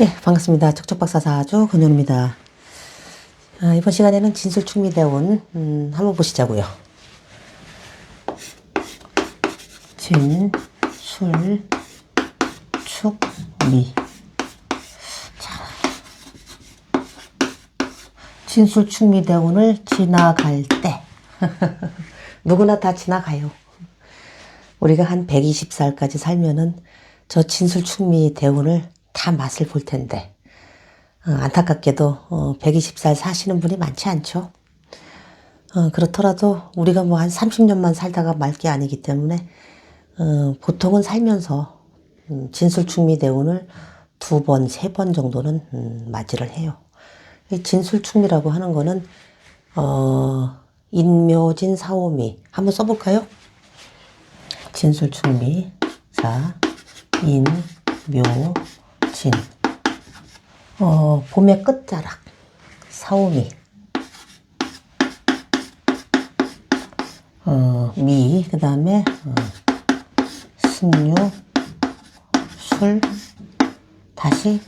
예, 반갑습니다. 척척박사사주 권현우입니다. 이번 시간에는 진술충미대운 한번 보시자고요. 진, 술, 축, 미. 자, 진술충미대운을 지나갈 때 누구나 다 지나가요. 우리가 한 120살까지 살면은 저 진술충미대운을 다 맛을 볼 텐데 안타깝게도 120살 사시는 분이 많지 않죠. 그렇더라도 우리가 뭐 한 30년만 살다가 말 게 아니기 때문에 보통은 살면서 진술충미대운을 2번, 3번 정도는 맞이를 해요. 이 진술충미라고 하는 거는 인묘진 사오미 한번 써볼까요? 진술충미. 자, 인묘진. 봄의 끝자락. 사오미. 미. 그 다음에 신유. 술. 다시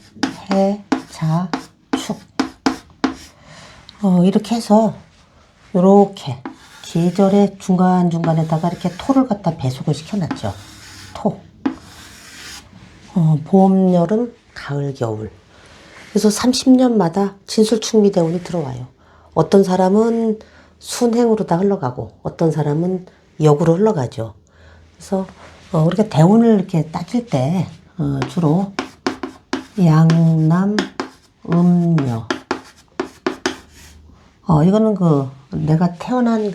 해. 자. 축. 이렇게 해서 요렇게 계절의 중간중간에다가 이렇게 토를 갖다 배속을 시켜놨죠. 토. 봄, 여름, 가을, 겨울. 그래서 30년마다 진술충미대운이 들어와요. 어떤 사람은 순행으로 다 흘러가고 어떤 사람은 역으로 흘러가죠. 그래서 우리가 대운을 이렇게 따질 때 주로 양남, 음녀. 이거는 내가 태어난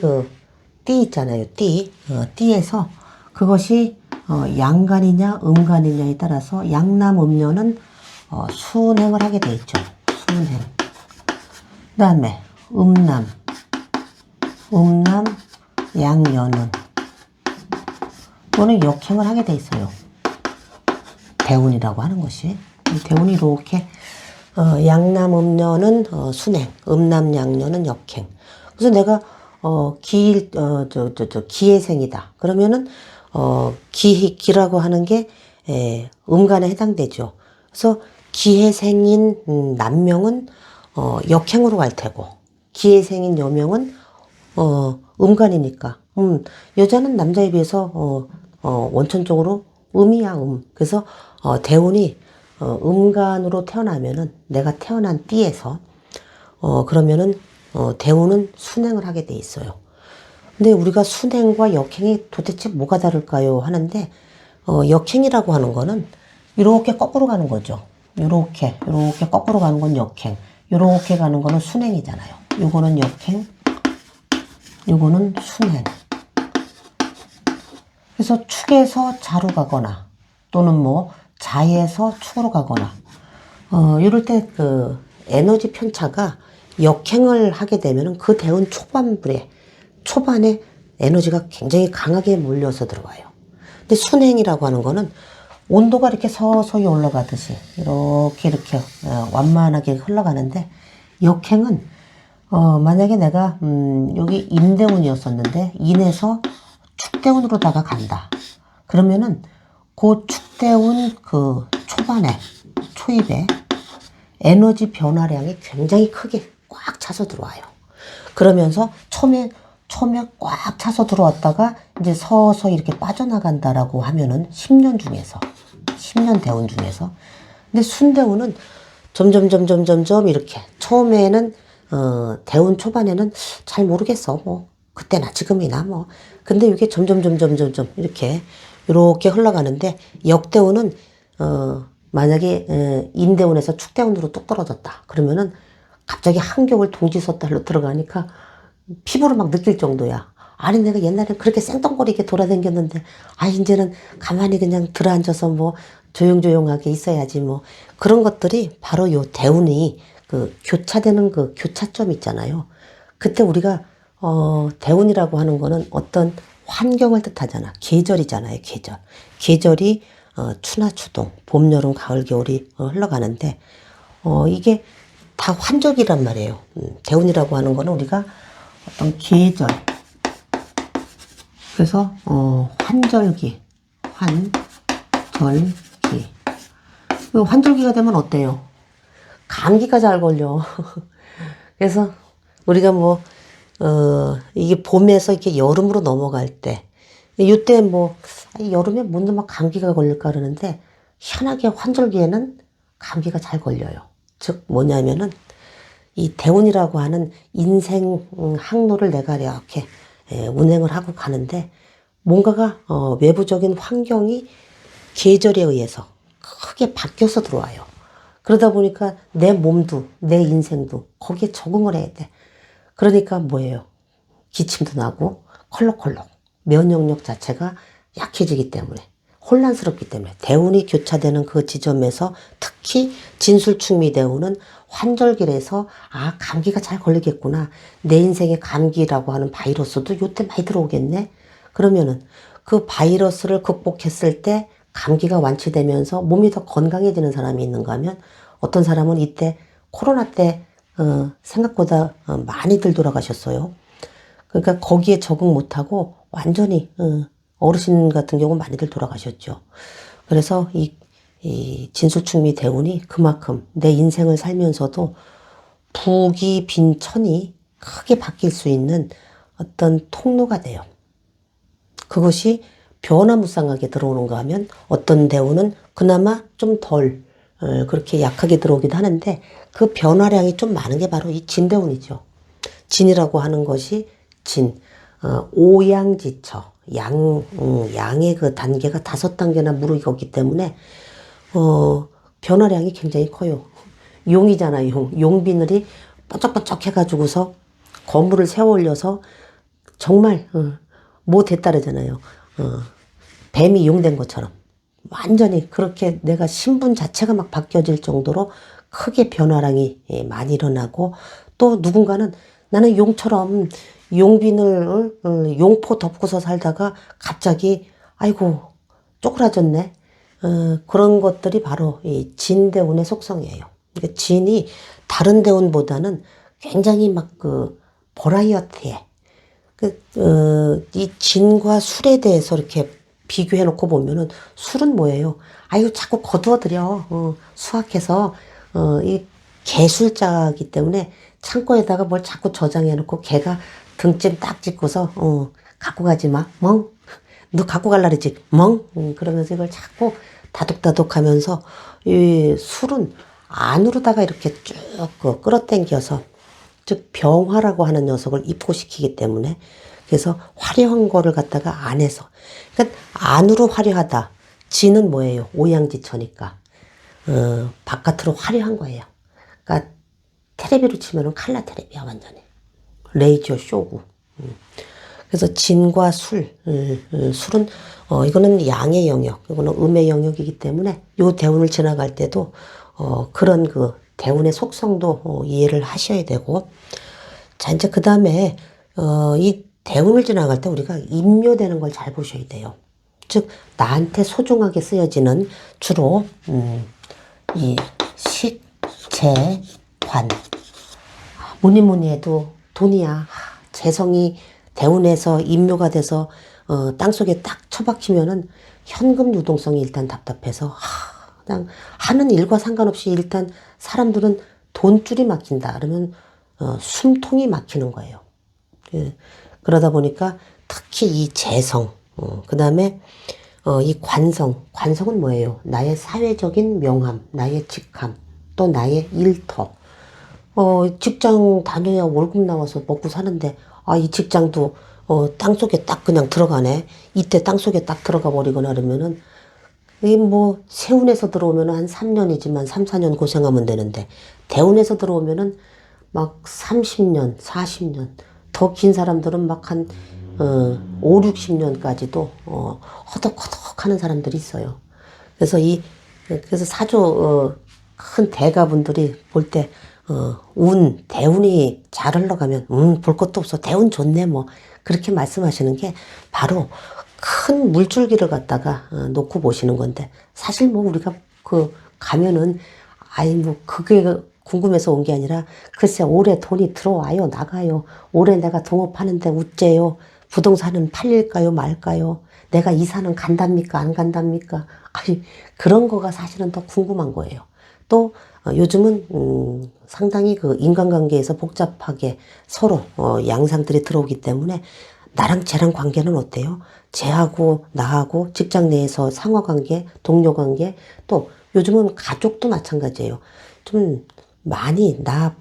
띠 있잖아요. 띠. 띠에서 그것이 양간이냐 음간이냐에 따라서 양남, 음녀는 순행을 하게 돼 있죠. 순행. 그 다음에 음남, 양녀는 또는 역행을 하게 돼 있어요. 대운이라고 하는 것이. 대운이 이렇게 양남, 음녀는 순행, 음남, 양녀는 역행. 그래서 내가 기해생이다. 그러면은 기라고 하는 게 음간에 해당되죠. 그래서 기해생인 남명은 역행으로 갈 테고 기해생인 여명은 음간이니까 여자는 남자에 비해서 원천적으로 음이야. 그래서 대운이 음간으로 태어나면은 내가 태어난 띠에서 그러면은 대운은 순행을 하게 돼 있어요. 근데 우리가 순행과 역행이 도대체 뭐가 다를까요 하는데 역행이라고 하는 거는 이렇게 거꾸로 가는 거죠. 이렇게 거꾸로 가는 건 역행. 이렇게 가는 거는 순행이잖아요. 요거는 역행, 요거는 순행. 그래서 축에서 자로 가거나 또는 뭐 자에서 축으로 가거나 이럴 때 에너지 편차가 역행을 하게 되면은 그 대운 초반에 에너지가 굉장히 강하게 몰려서 들어와요. 근데 순행이라고 하는 거는 온도가 이렇게 서서히 올라가듯이 이렇게 완만하게 흘러가는데 역행은 만약에 내가 여기 임대운이었었는데 인에서 축대운으로다가 간다. 그러면은 그 축대운 초반에 초입에 에너지 변화량이 굉장히 크게 꽉 차서 들어와요. 그러면서 처음에 꽉 차서 들어왔다가 이제 서서히 이렇게 빠져나간다라고 하면은 10년 대운 중에서. 근데 순대운은 점점 이렇게 처음에는 대운 초반에는 잘 모르겠어. 뭐 그때나 지금이나 뭐. 근데 이게 점점 이렇게 흘러가는데 역대운은 만약에 인대운에서 축대운으로 뚝 떨어졌다. 그러면은 갑자기 한겨울 동지서달로 들어가니까 피부를 막 느낄 정도야. 아니 내가 옛날에 그렇게 생뚱거리게 돌아다녔는데 이제는 가만히 그냥 들어앉아서 뭐 조용조용하게 있어야지 뭐. 그런 것들이 바로 요 대운이 교차되는 교차점 있잖아요. 그때 우리가 대운이라고 하는 거는 어떤 환경을 뜻하잖아. 계절이잖아요. 계절이 추나 추동, 봄, 여름, 가을, 겨울이 흘러가는데 이게 다 환절기란 말이에요. 대운이라고 하는 거는 우리가 어떤 계절. 그래서 환절기. 환절기가 되면 어때요? 감기가 잘 걸려. 그래서 우리가 이게 봄에서 이렇게 여름으로 넘어갈 때, 이때 여름에 뭔데 막 감기가 걸릴까 그러는데, 희한하게 환절기에는 감기가 잘 걸려요. 즉, 뭐냐면은, 이 대운이라고 하는 인생 항로를 내가 이렇게 운행을 하고 가는데, 뭔가가, 외부적인 환경이 계절에 의해서 크게 바뀌어서 들어와요. 그러다 보니까 내 몸도, 내 인생도 거기에 적응을 해야 돼. 그러니까 뭐예요? 기침도 나고 컬럭컬럭 면역력 자체가 약해지기 때문에 혼란스럽기 때문에 대운이 교차되는 그 지점에서 특히 진술충미 대운은 환절기라서 감기가 잘 걸리겠구나. 내 인생에 감기라고 하는 바이러스도 요때 많이 들어오겠네. 그러면은 그 바이러스를 극복했을 때 감기가 완치되면서 몸이 더 건강해지는 사람이 있는가 하면 어떤 사람은 이때 코로나 때 생각보다 많이들 돌아가셨어요. 그러니까 거기에 적응 못하고 완전히 어르신 같은 경우 많이들 돌아가셨죠. 그래서 이 진술충미 대운이 그만큼 내 인생을 살면서도 북이 빈 천이 크게 바뀔 수 있는 어떤 통로가 돼요. 그것이 변화무쌍하게 들어오는가 하면 어떤 대운은 그나마 좀 덜 그렇게 약하게 들어오기도 하는데 그 변화량이 좀 많은 게 바로 이 진대운이죠. 진이라고 하는 것이 오양지처, 양의 그 단계가 5단계나 무르익었기 때문에, 변화량이 굉장히 커요. 용이잖아요, 용비늘이 번쩍번쩍 해가지고서 건물을 세워 올려서 정말, 뭐 됐다르잖아요. 뱀이 용된 것처럼. 완전히 그렇게 내가 신분 자체가 막 바뀌어질 정도로 크게 변화량이 많이 일어나고 또 누군가는 나는 용처럼 용빈을 용포 덮고서 살다가 갑자기 아이고 쪼그라졌네. 그런 것들이 바로 이 진대운의 속성이에요. 그러니까 진이 다른 대운보다는 굉장히 막 버라이어티해. 이 진과 술에 대해서 이렇게 비교해 놓고 보면은 술은 뭐예요? 아유, 자꾸 거두어들여. 수학해서, 이 개술자이기 때문에 창고에다가 뭘 자꾸 저장해 놓고 걔가 등짐 딱 짚고서, 갖고 가지 마. 멍. 너 갖고 갈라 그러지. 멍. 그러면서 이걸 자꾸 다독다독 하면서 이 술은 안으로다가 이렇게 쭉 끌어당겨서 즉 병화라고 하는 녀석을 입고시키기 때문에 그래서 화려한 거를 갖다가 안에서 그러니까 안으로 화려하다. 지는 뭐예요? 오양지처니까 바깥으로 화려한 거예요. 그러니까 테레비로 치면은 칼라 테레비야 완전히 레이저 쇼고. 그래서 진과 술은 이거는 양의 영역, 이거는 음의 영역이기 때문에 요 대운을 지나갈 때도 그런 그 대운의 속성도 이해를 하셔야 되고, 자 이제 그 다음에 이 대운을 지나갈 때 우리가 임묘되는 걸 잘 보셔야 돼요. 즉 나한테 소중하게 쓰여지는 주로 이 식, 재, 관. 뭐니 해도 돈이야. 재성이 대운에서 임묘가 돼서 땅속에 딱 처박히면은 현금 유동성이 일단 답답해서 그냥 하는 일과 상관없이 일단 사람들은 돈줄이 막힌다. 그러면 숨통이 막히는 거예요. 그러다 보니까 특히 이 재성, 그 다음에 이 관성은 뭐예요? 나의 사회적인 명함, 나의 직함, 또 나의 일터. 직장 다녀야 월급 나와서 먹고 사는데, 이 직장도, 땅속에 딱 그냥 들어가네. 이때 땅속에 딱 들어가 버리거나 그러면은, 이 세운에서 들어오면은 한 3년이지만 3, 4년 고생하면 되는데, 대운에서 들어오면은 막 30년, 40년, 더 긴 사람들은 막 한, 5, 60년까지도, 허덕허덕 하는 사람들이 있어요. 그래서 그래서 큰 대가분들이 볼 때, 대운이 잘 흘러가면, 볼 것도 없어. 대운 좋네, 뭐. 그렇게 말씀하시는 게 바로 큰 물줄기를 갖다가 놓고 보시는 건데, 사실 우리가 가면은, 그게 궁금해서 온 게 아니라, 글쎄, 올해 돈이 들어와요, 나가요. 올해 내가 동업하는데 우째요. 부동산은 팔릴까요, 말까요? 내가 이사는 간답니까, 안 간답니까? 아니, 그런 거가 사실은 더 궁금한 거예요. 또 요즘은 상당히 그 인간관계에서 복잡하게 서로 양상들이 들어오기 때문에 나랑 쟤랑 관계는 어때요? 쟤하고 나하고 직장 내에서 상하관계, 동료관계, 또 요즘은 가족도 마찬가지예요. 좀 많이 나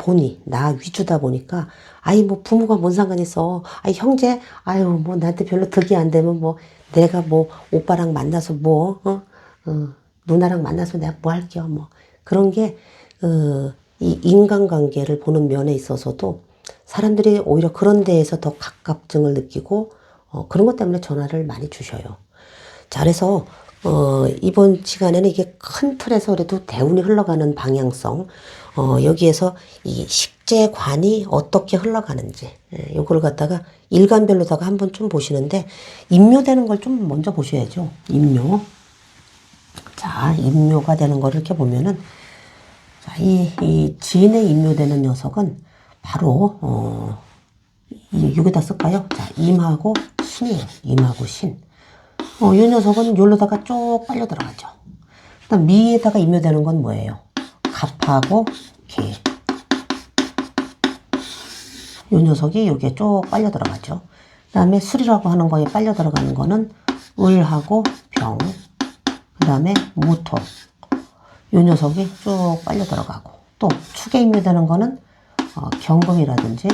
위주다 보니까 아이 뭐 부모가 뭔 상관 있어. 아이 형제 아유 뭐 나한테 별로 득이 안 되면 뭐 내가 뭐 오빠랑 만나서 뭐 누나랑 만나서 내가 뭐 할게요 뭐 그런 게 이 인간관계를 보는 면에 있어서도 사람들이 오히려 그런 데에서 더 가깝증을 느끼고 그런 것 때문에 전화를 많이 주셔요. 자, 그래서 이번 시간에는 이게 큰 틀에서 그래도 대운이 흘러가는 방향성, 여기에서 이 식재관이 어떻게 흘러가는지, 요거를 갖다가 일간별로다가 한번 좀 보시는데, 임묘되는 걸 좀 먼저 보셔야죠. 임묘. 자, 임묘가 되는 거를 이렇게 보면은, 자, 이 진에 임묘되는 녀석은 바로, 여기다 쓸까요? 자, 임하고 신이에요. 임하고 신. 이 녀석은 여기로다가 쭉 빨려 들어가죠. 그다음 미에다가 임묘되는 건 뭐예요? 갑하고 개. 이 녀석이 여기에 쭉 빨려 들어가죠. 그 다음에 술이라고 하는 거에 빨려 들어가는 거는 을하고 병. 그 다음에 무토. 이 녀석이 쭉 빨려 들어가고. 또 축에 임묘되는 거는 경금이라든지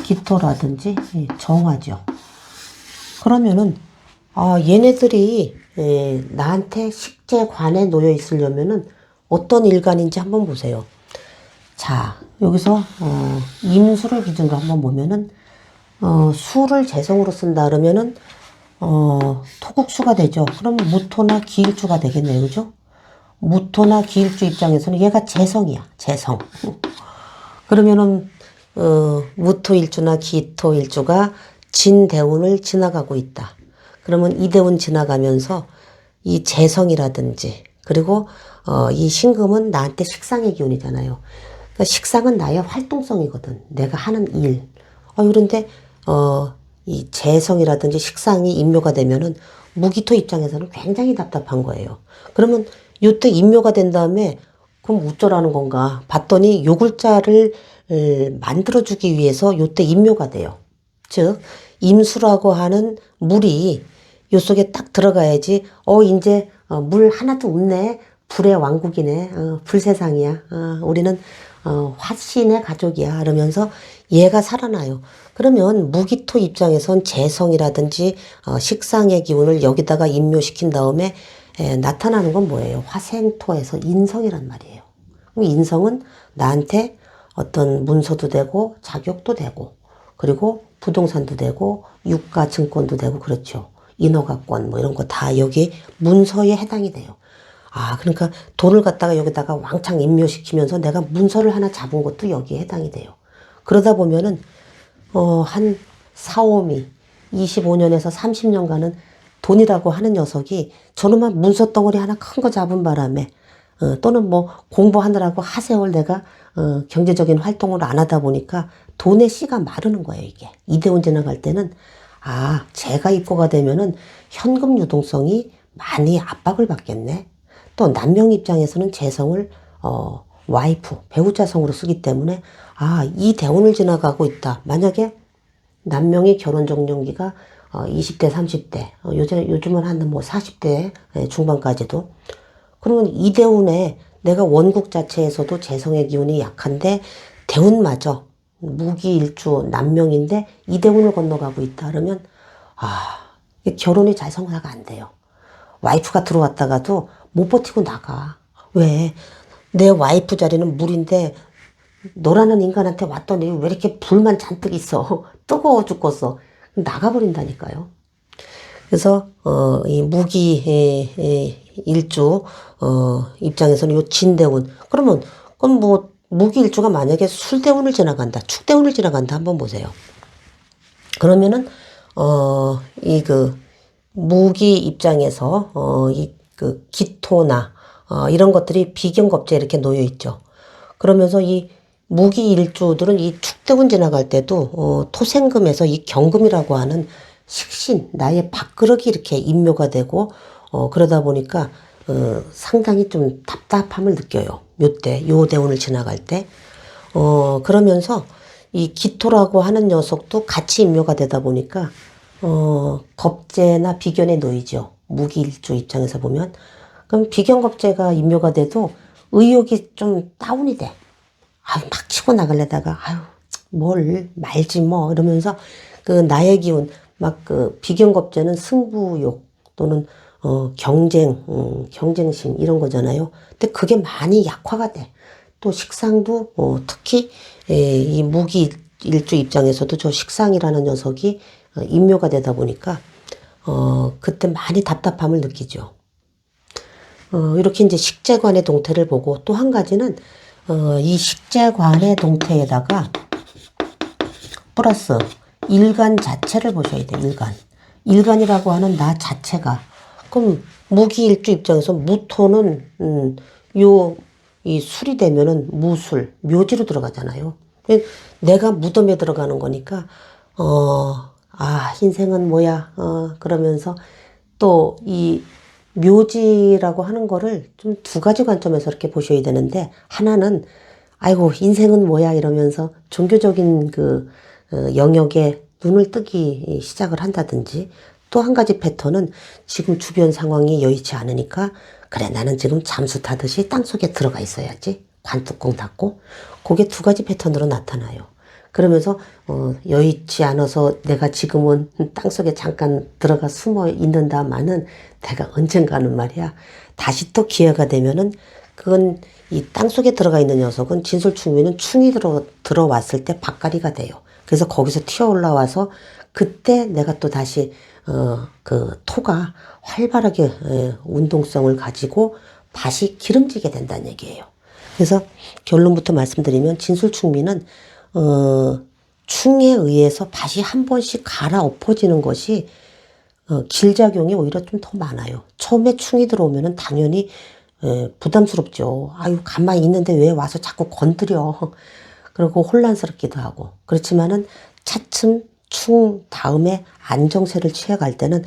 기토라든지 정화죠. 그러면은 얘네들이 나한테 식재관에 놓여 있으려면은 어떤 일간인지 한번 보세요. 자, 여기서 임수를 기준으로 한번 보면은 수를 재성으로 쓴다 그러면은 토국수가 되죠. 그럼 무토나 기일주가 되겠네요. 그죠? 무토나 기일주 입장에서는 얘가 재성이야. 재성. 그러면은 무토일주나 기토일주가 진대운을 지나가고 있다. 그러면 이대운 지나가면서 이 재성이라든지 그리고 이 신금은 나한테 식상의 기운이잖아요. 그러니까 식상은 나의 활동성이거든. 내가 하는 일. 그런데 이 재성이라든지 식상이 임묘가 되면은 무기토 입장에서는 굉장히 답답한 거예요. 그러면 요때 임묘가 된 다음에 그럼 어쩌라는 건가 봤더니 요 글자를 만들어주기 위해서 요때 임묘가 돼요. 즉 임수라고 하는 물이 요 속에 딱 들어가야지 이제 물 하나도 없네. 불의 왕국이네. 불세상이야. 우리는 화신의 가족이야. 그러면서 얘가 살아나요. 그러면 무기토 입장에선 재성이라든지 식상의 기운을 여기다가 임묘시킨 다음에 나타나는 건 뭐예요? 화생토에서 인성이란 말이에요. 그럼 인성은 나한테 어떤 문서도 되고 자격도 되고 그리고 부동산도 되고 유가 증권도 되고 그렇죠. 인허가권 뭐 이런 거 다 여기 문서에 해당이 돼요. 그러니까 돈을 갖다가 여기다가 왕창 임묘시키면서 내가 문서를 하나 잡은 것도 여기에 해당이 돼요. 그러다 보면은 한 4, 5미 25년에서 30년간은 돈이라고 하는 녀석이 저놈한 문서 덩어리 하나 큰 거 잡은 바람에 또는 뭐 공부하느라고 하세월 내가 경제적인 활동을 안 하다 보니까 돈의 씨가 마르는 거예요, 이게. 이대운 지나갈 때는 제가 입고가 되면은 현금 유동성이 많이 압박을 받겠네. 또 남명 입장에서는 재성을 와이프, 배우자성으로 쓰기 때문에 이 대운을 지나가고 있다. 만약에 남명이 결혼 정년기가 20대, 30대, 요즘은 한 뭐 40대 중반까지도. 그러면 이 대운에 내가 원국 자체에서도 재성의 기운이 약한데 대운마저 무기일주 남명인데 이 대운을 건너가고 있다. 그러면 결혼이 잘 성사가 안 돼요. 와이프가 들어왔다가도 못 버티고 나가. 왜? 내 와이프 자리는 물인데 너라는 인간한테 왔더니 왜 이렇게 불만 잔뜩 있어. 뜨거워 죽겠어. 나가버린다니까요. 그래서 이 무기 일주 입장에서는 요 진대운 그러면 그럼 뭐 무기 일주가 만약에 술대운을 지나간다, 축대운을 지나간다 한번 보세요. 그러면은 이 그 무기 입장에서 이 그 기토나 이런 것들이 비경겁제에 이렇게 놓여 있죠. 그러면서 이 무기일주들은 이 축대운 지나갈 때도 토생금에서 이 경금이라고 하는 식신, 나의 밥그릇이 이렇게 인묘가 되고 그러다 보니까 상당히 좀 답답함을 느껴요. 요때, 요 대운을 지나갈 때. 그러면서 이 기토라고 하는 녀석도 같이 인묘가 되다 보니까 겁재나 비견에 놓이죠. 무기일주 입장에서 보면. 그럼 비견겁재가 인묘가 돼도 의욕이 좀 다운이 돼. 아유, 막 치고 나가려다가, 아유, 뭘, 말지 뭐, 이러면서, 그, 나의 기운, 막 그, 비견겁제는 승부욕, 또는, 경쟁, 경쟁심, 이런 거잖아요. 근데 그게 많이 약화가 돼. 또 식상도, 특히, 이 무기일주 입장에서도 저 식상이라는 녀석이 인묘가 되다 보니까, 그때 많이 답답함을 느끼죠. 이렇게 이제 식재관의 동태를 보고 또 한 가지는 이 식재관의 동태에다가 플러스 일간 자체를 보셔야 돼요. 일간. 일간이라고 하는 나 자체가. 그럼 무기일주 입장에서 무토는 이 술이 되면은 무술, 묘지로 들어가잖아요. 내가 무덤에 들어가는 거니까 인생은 뭐야? 그러면서 또 이 묘지라고 하는 거를 좀 두 가지 관점에서 이렇게 보셔야 되는데, 하나는 아이고 인생은 뭐야 이러면서 종교적인 그 영역에 눈을 뜨기 시작을 한다든지, 또 한 가지 패턴은 지금 주변 상황이 여의치 않으니까 그래 나는 지금 잠수 타듯이 땅속에 들어가 있어야지, 관뚜껑 닫고. 그게 두 가지 패턴으로 나타나요. 그러면서 여의치 않아서 내가 지금은 땅속에 잠깐 들어가 숨어 있는다마는 내가 언젠가는 말이야 다시 또 기회가 되면은, 그건 이 땅속에 들어가 있는 녀석은 진술충미는 충이 들어왔을 때 밥가리가 돼요. 그래서 거기서 튀어 올라와서 그때 내가 또 다시 그 토가 활발하게 운동성을 가지고 다시 기름지게 된다는 얘기예요. 그래서 결론부터 말씀드리면 진술충미는 충에 의해서 밭이 한 번씩 갈아엎어지는 것이 길작용이 오히려 좀 더 많아요. 처음에 충이 들어오면은 당연히 부담스럽죠. 아유, 가만히 있는데 왜 와서 자꾸 건드려. 그리고 혼란스럽기도 하고. 그렇지만은 차츰 충 다음에 안정세를 취해갈 때는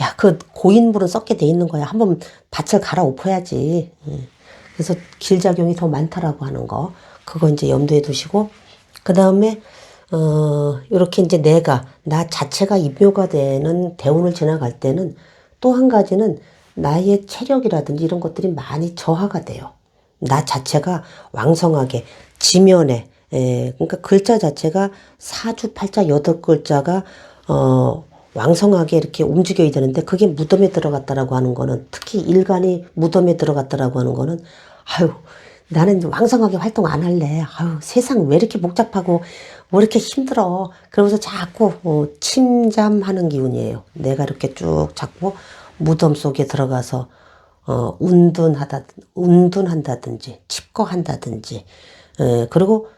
야, 그 고인물은 썩게 돼 있는 거야. 한번 밭을 갈아엎어야지. 그래서 길작용이 더 많다라고 하는 거. 그거 이제 염두에 두시고, 그 다음에 이렇게 이제 나 자체가 입묘가 되는 대운을 지나갈 때는 또 한 가지는 나의 체력이라든지 이런 것들이 많이 저하가 돼요. 나 자체가 왕성하게 지면에, 그러니까 글자 자체가 사주, 팔자, 여덟 글자가 왕성하게 이렇게 움직여야 되는데, 그게 무덤에 들어갔다라고 하는 거는, 특히 일간이 무덤에 들어갔다라고 하는 거는, 아유, 나는 왕성하게 활동 안 할래. 아유, 세상 왜 이렇게 복잡하고 왜 이렇게 힘들어. 그러면서 자꾸 침잠하는 기운이에요. 내가 이렇게 쭉 자꾸 무덤 속에 들어가서 운둔한다든지 칩거한다든지, 그리고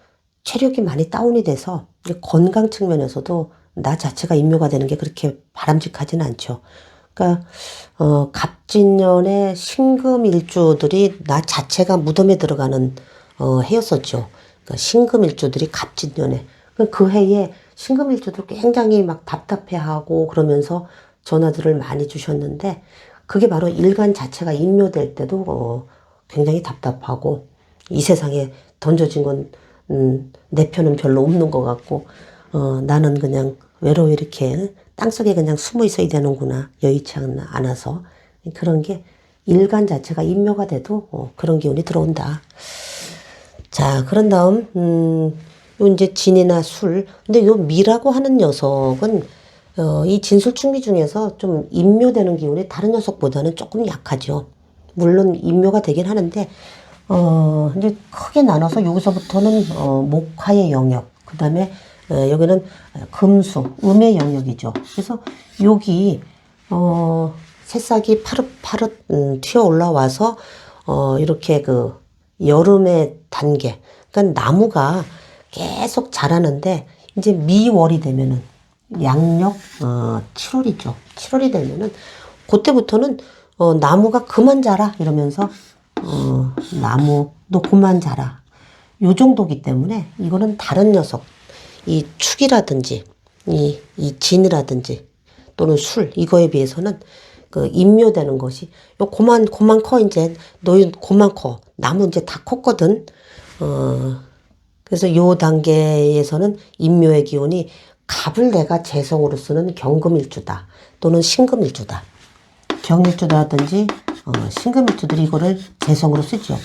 체력이 많이 다운이 돼서 건강 측면에서도 나 자체가 인묘가 되는 게 그렇게 바람직하지는 않죠. 그러니까 갑진년의 신금일주들이 나 자체가 무덤에 들어가는 해였었죠. 그러니까 신금일주들이 갑진년에, 그 해에 신금일주들 굉장히 막 답답해하고 그러면서 전화들을 많이 주셨는데, 그게 바로 일간 자체가 인묘될 때도 굉장히 답답하고, 이 세상에 던져진 건 내 편은 별로 없는 것 같고, 나는 그냥 외로워 이렇게 땅속에 그냥 숨어 있어야 되는구나, 여의치 않아서. 그런 게 일간 자체가 인묘가 돼도 그런 기운이 들어온다. 자, 그런 다음 요 이제 진이나 술. 근데 요 미라고 하는 녀석은 이 진술충미 중에서 좀 인묘되는 기운이 다른 녀석보다는 조금 약하죠. 물론 인묘가 되긴 하는데 이제 크게 나눠서 여기서부터는 목화의 영역, 그 다음에 여기는 금수, 음의 영역이죠. 그래서 여기 새싹이 파릇파릇 튀어 올라와서 이렇게 그 여름의 단계, 그러니까 나무가 계속 자라는데, 이제 미월이 되면은 양력 7월이죠. 7월이 되면은 그때부터는 나무가 그만 자라 이러면서 나무 너 그만 자라. 요 정도기 때문에 이거는 다른 녀석, 이 축이라든지 이 진이라든지 또는 술 이거에 비해서는 그 임묘되는 것이 요 고만 커 이제 너희 고만 커 나무 이제 다 컸거든. 그래서 요 단계에서는 임묘의 기운이 갑을 내가 재성으로 쓰는 경금일주다 또는 신금일주다. 경일주라든지 신금일주들이 이거를 재성으로 쓰죠.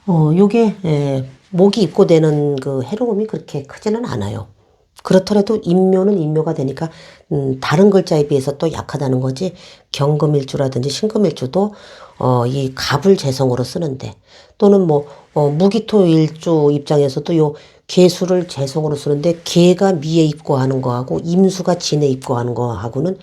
요게 목이 입고되는 그 해로움이 그렇게 크지는 않아요. 그렇더라도 임묘는 임묘가 되니까 다른 글자에 비해서 또 약하다는 거지. 경금일주라든지 신금일주도 이 갑을 재성으로 쓰는데 또는 뭐 무기토일주 입장에서도 요 계수를 재성으로 쓰는데 계가 미에 입고하는 거하고 임수가 진에 입고하는 거하고는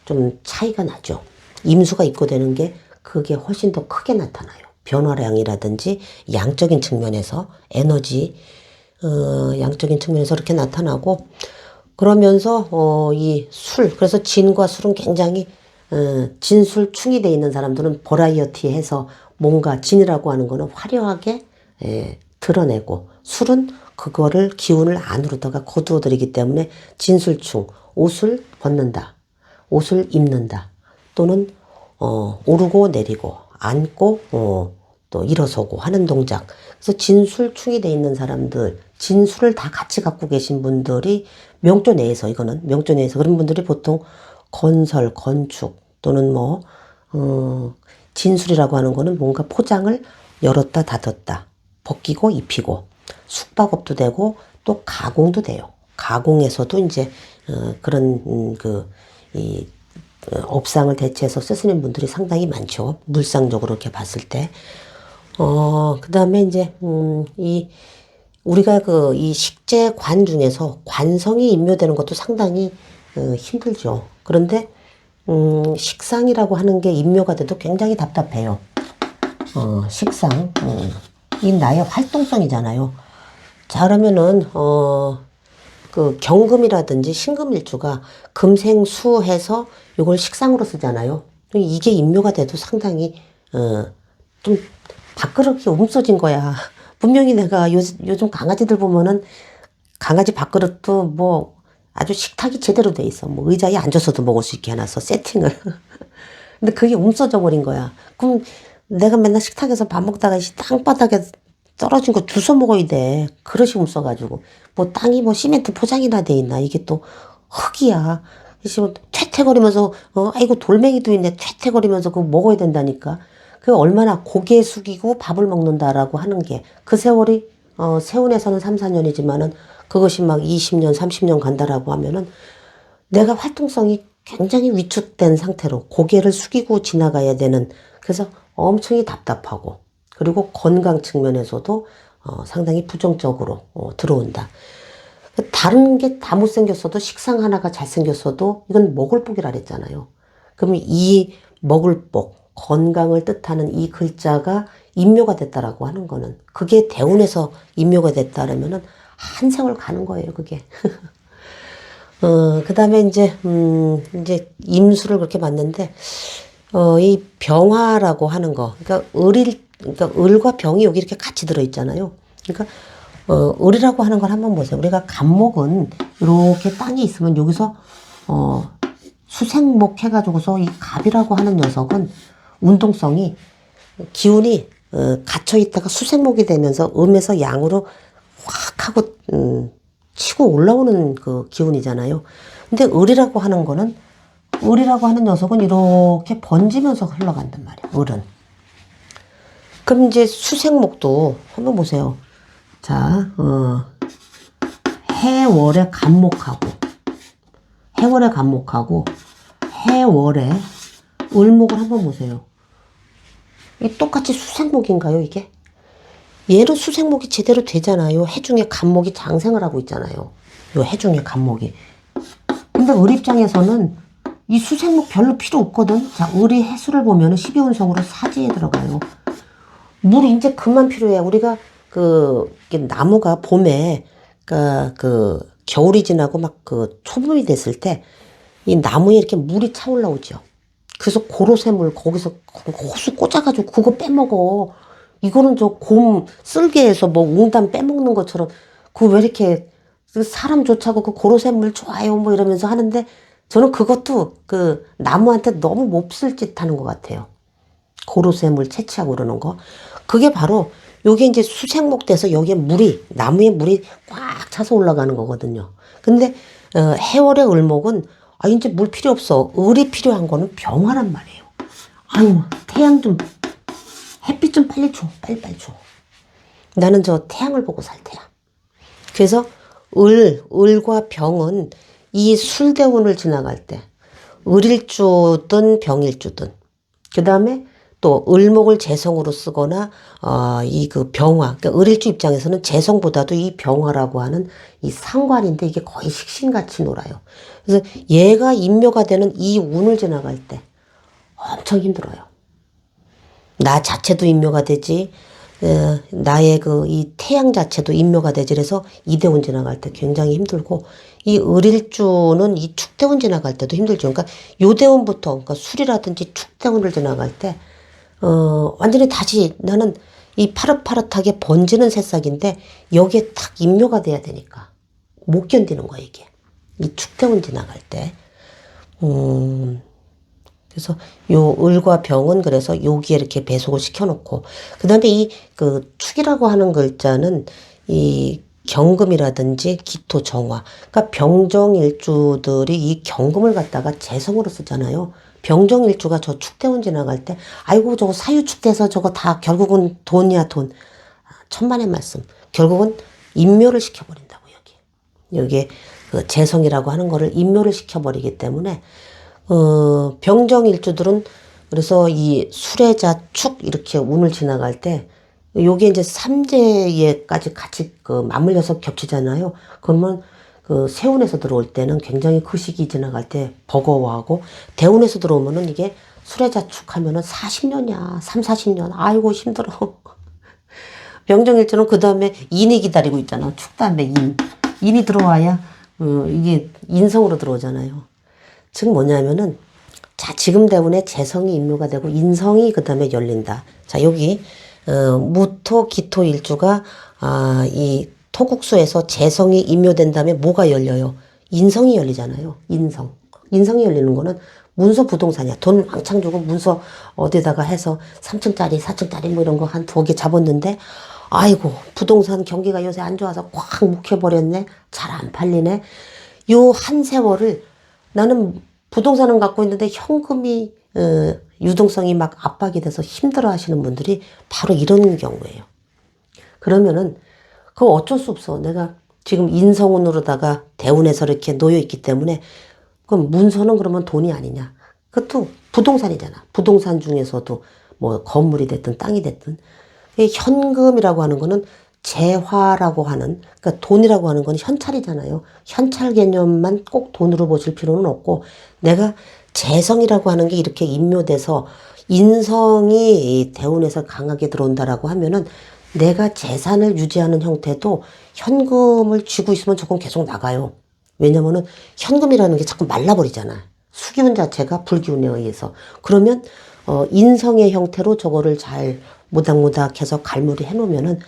좀 차이가 나죠. 임수가 입고되는 게 그게 훨씬 더 크게 나타나요. 변화량이라든지 양적인 측면에서 에너지 양적인 측면에서 이렇게 나타나고 그러면서 이 술 그래서 진과 술은 굉장히 진술충이 돼 있는 사람들은 버라이어티해서 뭔가 진이라고 하는 거는 화려하게 드러내고 술은 그거를 기운을 안으로다가 거두어들이기 때문에 진술충 옷을 벗는다 옷을 입는다 또는 오르고 내리고 앉고 또 일어서고 하는 동작. 그래서 진술충이 돼 있는 사람들, 진술을 다 같이 갖고 계신 분들이 명조 내에서 이거는 명조 내에서 그런 분들이 보통 건설, 건축 또는 뭐 진술이라고 하는 거는 뭔가 포장을 열었다 닫았다 벗기고 입히고 숙박업도 되고 또 가공도 돼요. 가공에서도 이제 그런 이 업상을 대체해서 쓰시는 분들이 상당히 많죠. 물상적으로 이렇게 봤을 때. 그 다음에 이제, 우리가 이 식재관 중에서 관성이 임묘되는 것도 상당히, 힘들죠. 그런데, 식상이라고 하는 게 임묘가 돼도 굉장히 답답해요. 식상, 이 나의 활동성이잖아요. 자, 그러면은, 그 경금이라든지 신금일주가 금생수해서 이걸 식상으로 쓰잖아요. 이게 임묘가 돼도 상당히 좀 밥그릇이 없어진 거야. 분명히 내가 요즘 강아지들 보면은 강아지 밥그릇도 뭐 아주 식탁이 제대로 돼 있어. 뭐 의자에 앉아서도 먹을 수 있게 해놨어. 세팅을. 근데 그게 없어져 버린 거야. 그럼 내가 맨날 식탁에서 밥 먹다가 땅바닥에 떨어진 거 주워 먹어야 돼. 그릇이 없어가지고. 뭐 땅이 뭐 시멘트 포장이나 돼 있나. 이게 또 흙이야. 그래서 퇴퇴거리면서 아이고 돌멩이도 있네. 퇴퇴거리면서 그거 먹어야 된다니까. 그 얼마나 고개 숙이고 밥을 먹는다라고 하는 게 그 세월이 세운에서는 3, 4년이지만은 그것이 막 20년, 30년 간다라고 하면은 내가 활동성이 굉장히 위축된 상태로 고개를 숙이고 지나가야 되는 그래서 엄청이 답답하고 그리고 건강 측면에서도 상당히 부정적으로 들어온다. 다른 게 다 못생겼어도 식상 하나가 잘생겼어도 이건 먹을 복이라 그랬잖아요. 그러면 이 먹을 복, 건강을 뜻하는 이 글자가 임묘가 됐다라고 하는 거는 그게 대운에서 임묘가 됐다라면은 한 세월 가는 거예요, 그게. 그 다음에 이제 임수를 그렇게 봤는데, 이 병화라고 하는 거. 그러니까 을과 병이 여기 이렇게 같이 들어있잖아요. 그러니까, 을이라고 하는 걸 한번 보세요. 우리가 간목은 이렇게 땅에 있으면 여기서, 수생목 해가지고서 이 갑이라고 하는 녀석은 운동성이, 기운이, 갇혀있다가 수생목이 되면서 음에서 양으로 확 하고, 치고 올라오는 그 기운이잖아요. 근데 을이라고 하는 거는, 을이라고 하는 녀석은 이렇게 번지면서 흘러간단 말이에요. 을은. 그럼 이제 수생목도 한번 보세요. 자, 해월에 간목하고, 해월에 간목하고, 해월에 을목을 한번 보세요. 이 똑같이 수생목인가요, 이게? 얘는 수생목이 제대로 되잖아요. 해중에 간목이 장생을 하고 있잖아요. 요 해중에 간목이. 근데 을 입장에서는 이 수생목 별로 필요 없거든. 자, 을이 해수를 보면은 12운성으로 사지에 들어가요. 물이 이제 그만 필요해. 우리가 나무가 봄에, 겨울이 지나고 막 초봄이 됐을 때 이 나무에 이렇게 물이 차 올라오죠. 그래서 고로쇠물 거기서 호수 꽂아가지고 그거 빼먹어. 이거는 저 곰 쓸개에서 뭐 웅담 빼먹는 것처럼 그 왜 이렇게 그 사람 좋자고 그 고로쇠물 좋아요 뭐 이러면서 하는데 저는 그것도 그 나무한테 너무 몹쓸 짓 하는 것 같아요. 고로쇠물 채취하고 그러는 거. 그게 바로 요게 이제 수생목 돼서 여기에 물이 나무에 물이 꽉 차서 올라가는 거거든요. 근데 해월의 을목은 아 이제 물 필요 없어. 을이 필요한 거는 병화란 말이에요. 아유 태양 좀 햇빛 좀 빨리 줘. 빨리빨리 줘. 나는 저 태양을 보고 살 테야. 그래서 을과 병은 이 술대운을 지나갈 때 을일주든 병일주든 그 다음에 또 을목을 재성으로 쓰거나 이 그 병화 그러니까 을일주 입장에서는 재성보다도 이 병화라고 하는 이 상관인데 이게 거의 식신같이 놀아요. 그래서 얘가 인묘가 되는 이 운을 지나갈 때 엄청 힘들어요. 나 자체도 인묘가 되지 나의 그 이 태양 자체도 인묘가 되지. 그래서 이대운 지나갈 때 굉장히 힘들고 이 을일주는 이 축대운 지나갈 때도 힘들죠. 그러니까 요대운부터 그러니까 술이라든지 축대운을 지나갈 때 완전히 다시 나는 이 파릇파릇하게 번지는 새싹인데 여기에 탁 인묘가 돼야 되니까 못 견디는 거야 이게. 이 축대운 지나갈 때. 그래서 요 을과 병은 그래서 여기에 이렇게 배속을 시켜놓고 그 다음에 이 그 축이라고 하는 글자는 이 경금이라든지 기토 정화 그러니까 병정일주들이 이 경금을 갖다가 재성으로 쓰잖아요. 병정일주가 저 축대운 지나갈 때 아이고 저거 사유축돼서 저거 다 결국은 돈이야 돈. 천만의 말씀. 결국은 인묘를 시켜버린다고 여기에 그 재성이라고 하는 거를 인묘를 시켜버리기 때문에 병정일주들은 그래서 이 수레자축 이렇게 운을 지나갈 때 요게 이제 삼재에까지 같이 그 맞물려서 겹치잖아요. 그러면 그 세운에서 들어올 때는 굉장히 그 시기 지나갈 때 버거워하고 대운에서 들어오면은 이게 수레자축 하면은 40년이야. 3, 40년. 아이고 힘들어. 병정일주는 그 다음에 인이 기다리고 있잖아. 축 다음에 인. 인이 들어와야 이게 인성으로 들어오잖아요. 즉 뭐냐면은 자 지금 대운에 재성이 인묘가 되고 인성이 그 다음에 열린다. 자 여기 무토 기토 일주가 이 토국수에서 재성이 인묘된 다음에 뭐가 열려요? 인성이 열리잖아요. 인성이 열리는 거는 문서 부동산이야. 돈 왕창 주고 문서 어디다가 해서 3층짜리 4층짜리 뭐 이런 거 한 2개 잡았는데 아이고 부동산 경기가 요새 안 좋아서 꽉 묵혀버렸네. 잘 안 팔리네. 요 한 세월을 나는 부동산은 갖고 있는데 현금이 유동성이 막 압박이 돼서 힘들어 하시는 분들이 바로 이런 경우예요. 그러면은 그거 어쩔 수 없어. 내가 지금 인성운으로다가 대운에서 이렇게 놓여 있기 때문에 그럼 문서는 그러면 돈이 아니냐. 그것도 부동산이잖아. 부동산 중에서도 뭐 건물이 됐든 땅이 됐든 현금이라고 하는 거는 재화라고 하는 그러니까 돈이라고 하는 건 현찰이잖아요. 현찰 개념만 꼭 돈으로 보실 필요는 없고 내가 재성이라고 하는 게 이렇게 인묘돼서 인성이 대운에서 강하게 들어온다라고 하면은 내가 재산을 유지하는 형태도 현금을 쥐고 있으면 조금 계속 나가요. 왜냐면은 현금이라는 게 자꾸 말라버리잖아. 수기운 자체가 불기운에 의해서. 그러면 인성의 형태로 저거를 잘 모닥모닥해서 갈무리 해놓으면은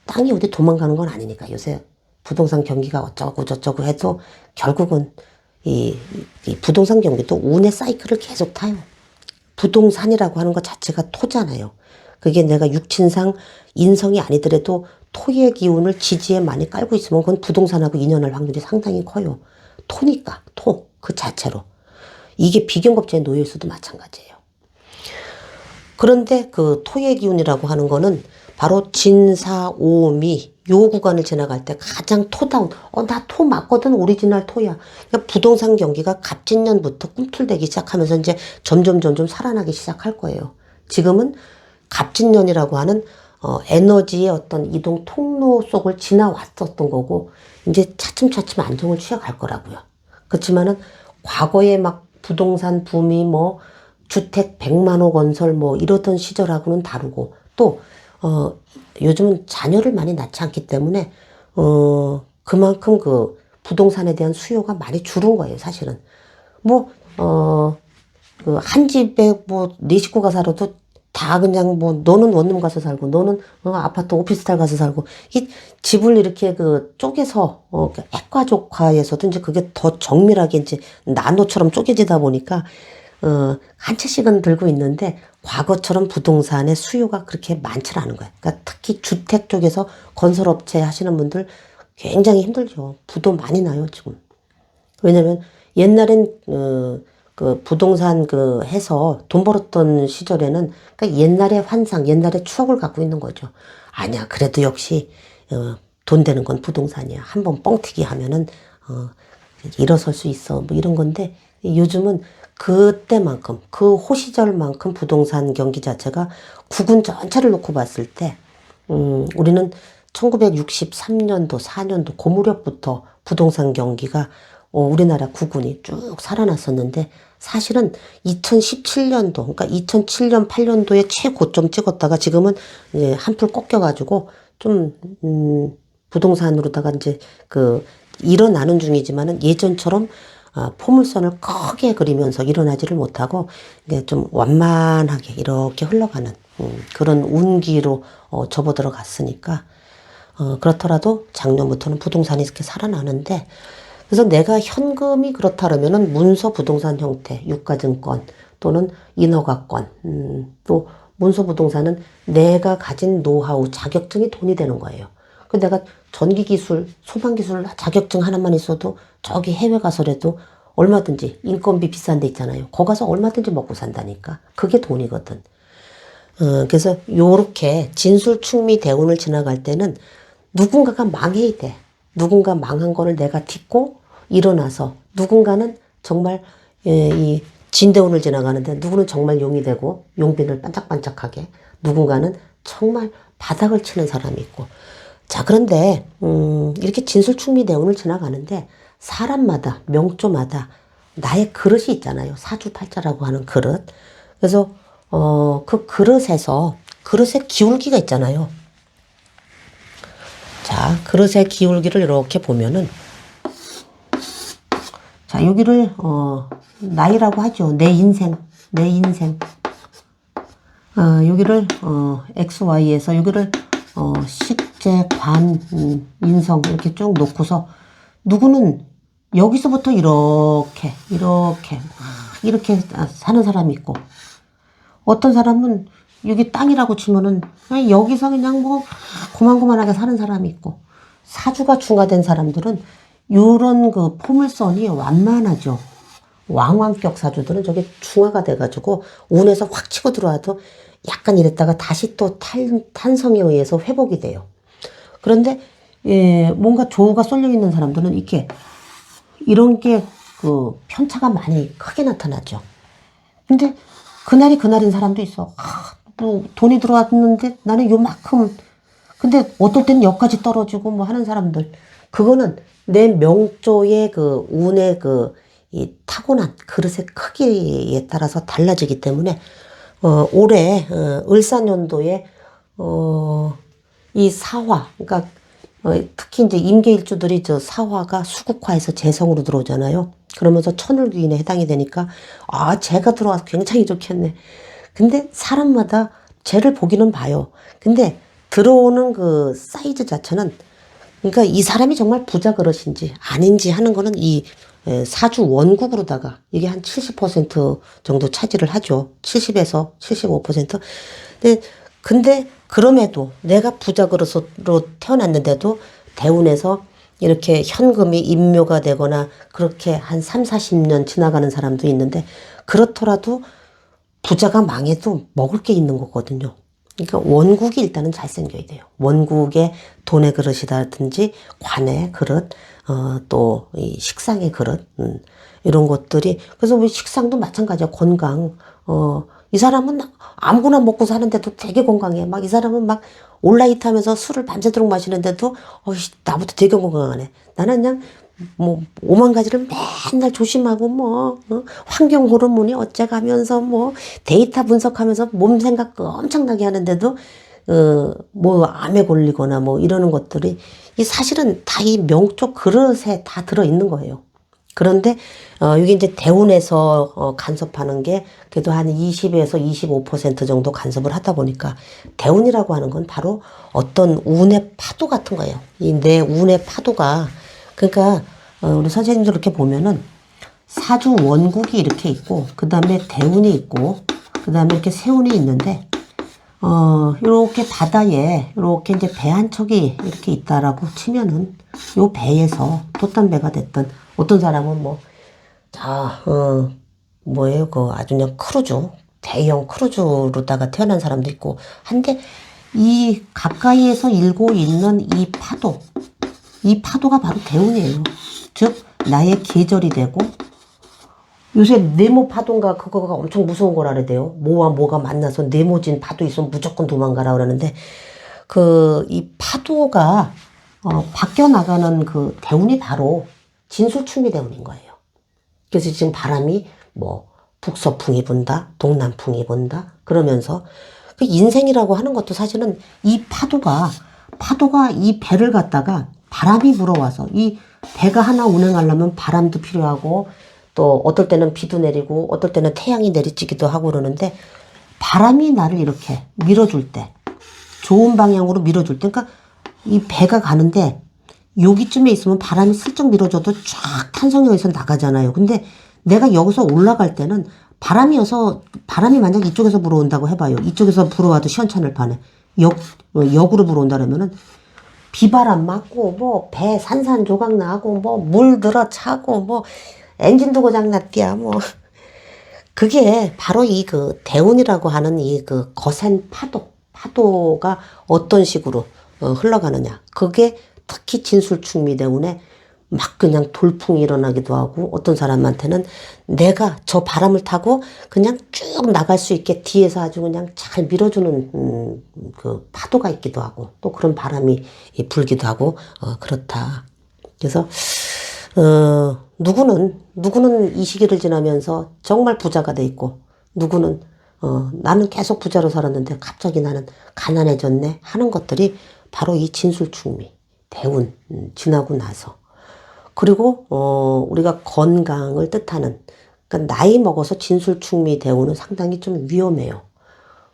땅이 어디 도망가는 건 아니니까. 요새 부동산 경기가 어쩌고 저쩌고 해도 결국은 이 부동산 경기도 운의 사이클을 계속 타요. 부동산이라고 하는 것 자체가 토잖아요. 그게 내가 육친상 인성이 아니더라도 토의 기운을 지지에 많이 깔고 있으면 그건 부동산하고 인연할 확률이 상당히 커요. 토니까 토 그 자체로. 이게 비경겁제에 놓여 있어도 마찬가지예요. 그런데 그 토의 기운이라고 하는 거는 바로 진사오미 요 구간을 지나갈 때 가장 토다운 나 토 맞거든 오리지널 토야. 그러니까 부동산 경기가 갑진년부터 꿈틀대기 시작하면서 이제 점점 살아나기 시작할 거예요. 지금은 갑진년이라고 하는 에너지의 어떤 이동 통로 속을 지나왔었던 거고 이제 차츰차츰 안정을 취해갈 거라고요. 그렇지만은 과거에 막 부동산 붐이 뭐 주택 100만 호 건설 뭐 이러던 시절하고는 다르고 또 요즘은 자녀를 많이 낳지 않기 때문에 그만큼 그 부동산에 대한 수요가 많이 줄은 거예요, 사실은. 뭐 그 한 집에 뭐 4식구가 살아도 다 그냥 뭐 너는 원룸 가서 살고 너는 아파트 오피스텔 가서 살고 이 집을 이렇게 그 쪼개서 그 핵가족화에서도 이제 그게 더 정밀하게 이제 나노처럼 쪼개지다 보니까 한 채씩은 들고 있는데 과거처럼 부동산의 수요가 그렇게 많지 않은 거예요. 그러니까 특히 주택 쪽에서 건설업체 하시는 분들 굉장히 힘들죠. 부도 많이 나요, 지금. 왜냐면 옛날엔 그 부동산 그 해서 돈 벌었던 시절에는 그러니까 옛날의 환상, 옛날의 추억을 갖고 있는 거죠. 아니야, 그래도 역시 돈 되는 건 부동산이야. 한번 뻥튀기 하면은 일어설 수 있어. 뭐 이런 건데 요즘은 그때만큼 그 호시절만큼 부동산 경기 자체가 국군 전체를 놓고 봤을 때 우리는 1963년도, 4년도 그 무렵부터 부동산 경기가 우리나라 국군이 쭉 살아났었는데 사실은 2017년도, 그러니까 2007년, 8년도에 최고점 찍었다가 지금은 이제 한풀 꺾여가지고 좀, 부동산으로다가 이제 일어나는 중이지만은 예전처럼 포물선을 크게 그리면서 일어나지를 못하고 이게 좀 완만하게 이렇게 흘러가는 그런 운기로 접어들어 갔으니까 그렇더라도 작년부터는 부동산이 이렇게 살아나는데 그래서 내가 현금이 그렇다 그러면은 문서 부동산 형태, 유가증권 또는 인허가권, 또 문서 부동산은 내가 가진 노하우, 자격증이 돈이 되는 거예요. 그 내가 전기기술, 소방기술 자격증 하나만 있어도 저기 해외 가서라도 얼마든지 인건비 비싼 데 있잖아요. 거기 가서 얼마든지 먹고 산다니까. 그게 돈이거든. 그래서 요렇게 진술충미 대운을 지나갈 때는 누군가가 망해야 돼. 누군가 망한 거를 내가 딛고 일어나서 누군가는 정말 이 진대운을 지나가는데 누구는 정말 용이 되고 용빈을 반짝반짝하게 누군가는 정말 바닥을 치는 사람이 있고 자 그런데 이렇게 진술충미 대운을 지나가는데 사람마다 명조마다 나의 그릇이 있잖아요. 사주팔자라고 하는 그릇. 그래서 그 그릇에서 그릇의 기울기가 있잖아요. 자, 그릇의 기울기를 이렇게 보면은 자, 여기를 나이라고 하죠. 내 인생. 여기를 XY에서 여기를 식재, 관, 인성 이렇게 쭉 놓고서 누구는 여기서부터 이렇게 사는 사람이 있고 어떤 사람은 여기 땅이라고 치면은 그냥 여기서 그냥 뭐 고만고만하게 사는 사람이 있고 사주가 중화된 사람들은 요런 그 포물선이 완만하죠. 왕왕격 사주들은 저게 중화가 돼가지고 운에서 확 치고 들어와도 약간 이랬다가 다시 또 탄성에 의해서 회복이 돼요. 그런데 뭔가 조우가 쏠려 있는 사람들은 이렇게 이런 게 그 편차가 많이 크게 나타나죠. 근데 그날이 그날인 사람도 있어. 뭐 돈이 들어왔는데 나는 요만큼 근데 어떨 때는 여기까지 떨어지고 뭐 하는 사람들 그거는 내 명조의 그 운의 이 타고난 그릇의 크기에 따라서 달라지기 때문에 올해 을사년도에 이 사화 그러니까 특히 이제 임계일주들이 저 사화가 수국화해서 재성으로 들어오잖아요. 그러면서 천을귀인에 해당이 되니까 재가 들어와서 굉장히 좋겠네. 근데 사람마다 재를 보기는 봐요. 근데 들어오는 그 사이즈 자체는 그러니까 이 사람이 정말 부자 그릇인지 아닌지 하는 거는 이 사주 원국으로다가 이게 한 70% 정도 차지를 하죠. 70에서 75%. 근데 그럼에도 내가 부자 그릇으로 태어났는데도 대운에서 이렇게 현금이 임묘가 되거나 그렇게 한 3, 40년 지나가는 사람도 있는데 그렇더라도 부자가 망해도 먹을 게 있는 거거든요. 그러니까 원국이 일단은 잘생겨야 돼요. 원국의 돈의 그릇이라든지 관의 그릇, 또 이 식상의 그릇, 이런 것들이 그래서 우리 식상도 마찬가지야. 건강. 이 사람은 아무거나 먹고 사는데도 되게 건강해. 막 이 사람은 막 온라이트 하면서 술을 밤새도록 마시는데도 나부터 되게 건강하네. 나는 그냥 뭐 오만 가지를 맨날 조심하고 뭐 환경 호르몬이 어째가면서 뭐 데이터 분석하면서 몸 생각 엄청나게 하는데도 뭐 암에 걸리거나 뭐 이러는 것들이 이 사실은 다 이 명조 그릇에 다 들어 있는 거예요. 그런데 이게 이제 대운에서 간섭하는 게 그래도 한 20에서 25% 정도 간섭을 하다 보니까 대운이라고 하는 건 바로 어떤 운의 파도 같은 거예요. 이 내 운의 파도가 그러니까 우리 선생님들 이렇게 보면은 사주 원국이 이렇게 있고 그 다음에 대운이 있고 그 다음에 이렇게 세운이 있는데 요렇게 바다에 요렇게 이제 배 한 척이 이렇게 있다라고 치면은 요 배에서 돛단 배가 됐던 어떤 사람은 뭐예요? 그 아주 그냥 크루즈, 대형 크루즈로다가 태어난 사람도 있고 한데 이 가까이에서 일고 있는 이 파도가 바로 대운이에요. 즉 나의 계절이 되고 요새 네모 파도인가 그거가 엄청 무서운 거라 그래요. 뭐와 뭐가 만나서 네모진 파도 있으면 무조건 도망가라 그러는데 이 파도가 바뀌어 나가는 그 대운이 바로 진술충미 대운인 거예요. 그래서 지금 바람이 북서풍이 분다, 동남풍이 분다 그러면서 그 인생이라고 하는 것도 사실은 이 파도가 이 배를 갖다가 바람이 불어와서 이 배가 하나 운행하려면 바람도 필요하고 또 어떨 때는 비도 내리고 어떨 때는 태양이 내리쬐기도 하고 그러는데 바람이 나를 이렇게 밀어줄 때 좋은 방향으로 밀어줄 때 그러니까 이 배가 가는데 여기쯤에 있으면 바람이 슬쩍 밀어줘도 쫙 탄성형에서 나가잖아요. 근데 내가 여기서 올라갈 때는 바람이 만약 이쪽에서 불어온다고 해봐요. 이쪽에서 불어와도 시원찮을 판에 역으로 불어온다 그러면은 비바람 맞고 배 산산조각 나고 물 들어 차고 엔진도 고장 났디야 그게 바로 그 대운이라고 하는 그 거센 파도가 어떤 식으로 흘러가느냐. 그게 특히 진술충미 대운에 막 그냥 돌풍이 일어나기도 하고 어떤 사람한테는 내가 저 바람을 타고 그냥 쭉 나갈 수 있게 뒤에서 아주 그냥 잘 밀어주는 그 파도가 있기도 하고 또 그런 바람이 불기도 하고 그렇다. 그래서 누구는 이 시기를 지나면서 정말 부자가 돼 있고 누구는 나는 계속 부자로 살았는데 갑자기 나는 가난해졌네 하는 것들이 바로 이 진술충미 대운 지나고 나서 그리고 우리가 건강을 뜻하는 그러니까 나이 먹어서 진술충미 대운은 상당히 좀 위험해요.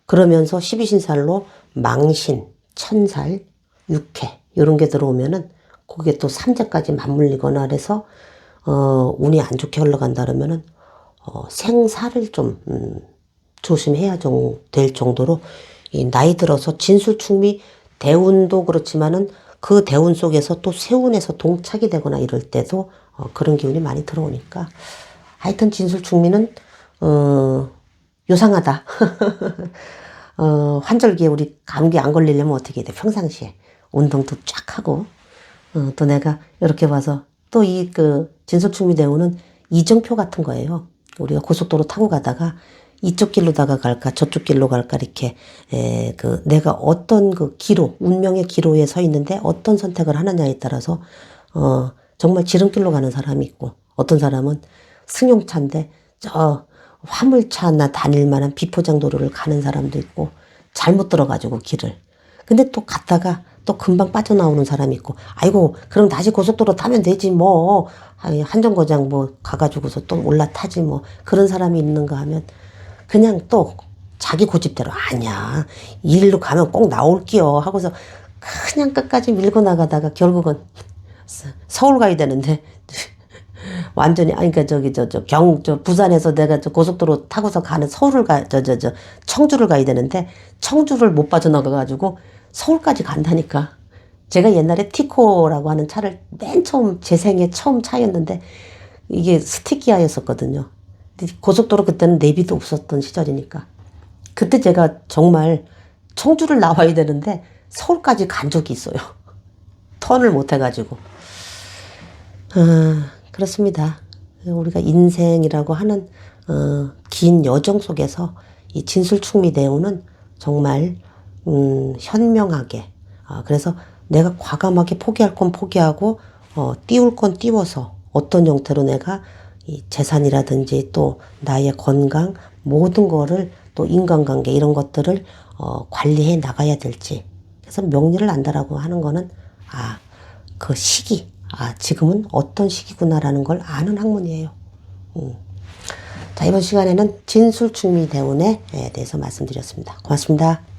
그러면서 12신살로 망신, 천살, 육해 이런 게 들어오면은 그게 또 삼재까지 맞물리거나 그래서 운이 안 좋게 흘러간다 그러면은 생사를 좀 조심해야 될 정도로 이 나이 들어서 진술충미 대운도 그렇지만은 그 대운 속에서 또 세운에서 동착이 되거나 이럴 때도 그런 기운이 많이 들어오니까 하여튼 진술충미는 요상하다. 환절기에 우리 감기 안 걸리려면 어떻게 해야 돼? 평상시에 운동도 쫙 하고 또 내가 이렇게 봐서 또 그 진술충미 대운은 이정표 같은 거예요. 우리가 고속도로 타고 가다가 이쪽 길로다가 갈까 저쪽 길로 갈까 이렇게 내가 어떤 그 운명의 기로에 서 있는데 어떤 선택을 하느냐에 따라서 정말 지름길로 가는 사람이 있고 어떤 사람은 승용차인데 저 화물차나 다닐 만한 비포장 도로를 가는 사람도 있고 잘못 들어가지고 길을 근데 또 갔다가 또 금방 빠져나오는 사람이 있고 아이고 그럼 다시 고속도로 타면 되지 한정거장 가가지고서 또 올라타지 그런 사람이 있는가 하면 그냥 또 자기 고집대로 아니야 이 일로 가면 꼭 나올게요 하고서 그냥 끝까지 밀고 나가다가 결국은 서울 가야 되는데 완전히 그러니까 부산에서 내가 고속도로 타고서 가는 청주를 가야 되는데 청주를 못 빠져나가가지고 서울까지 간다니까. 제가 옛날에 티코라고 하는 차를 맨 처음 제 생애 처음 차였는데 이게 스티키아였었거든요. 고속도로 그때는 내비도 없었던 시절이니까 그때 제가 정말 청주를 나와야 되는데 서울까지 간 적이 있어요. 턴을 못 해가지고. 그렇습니다. 우리가 인생이라고 하는 긴 여정 속에서 이 진술충미 대운은 정말 현명하게 그래서 내가 과감하게 포기할 건 포기하고 띄울 건 띄워서 어떤 형태로 내가 이 재산이라든지 또 나의 건강 모든 거를 또 인간관계 이런 것들을 관리해 나가야 될지 그래서 명리를 안다라고 하는 거는 그 시기 아, 지금은 어떤 시기구나라는 걸 아는 학문이에요. 자, 이번 시간에는 진술충미대운에 대해서 말씀드렸습니다. 고맙습니다.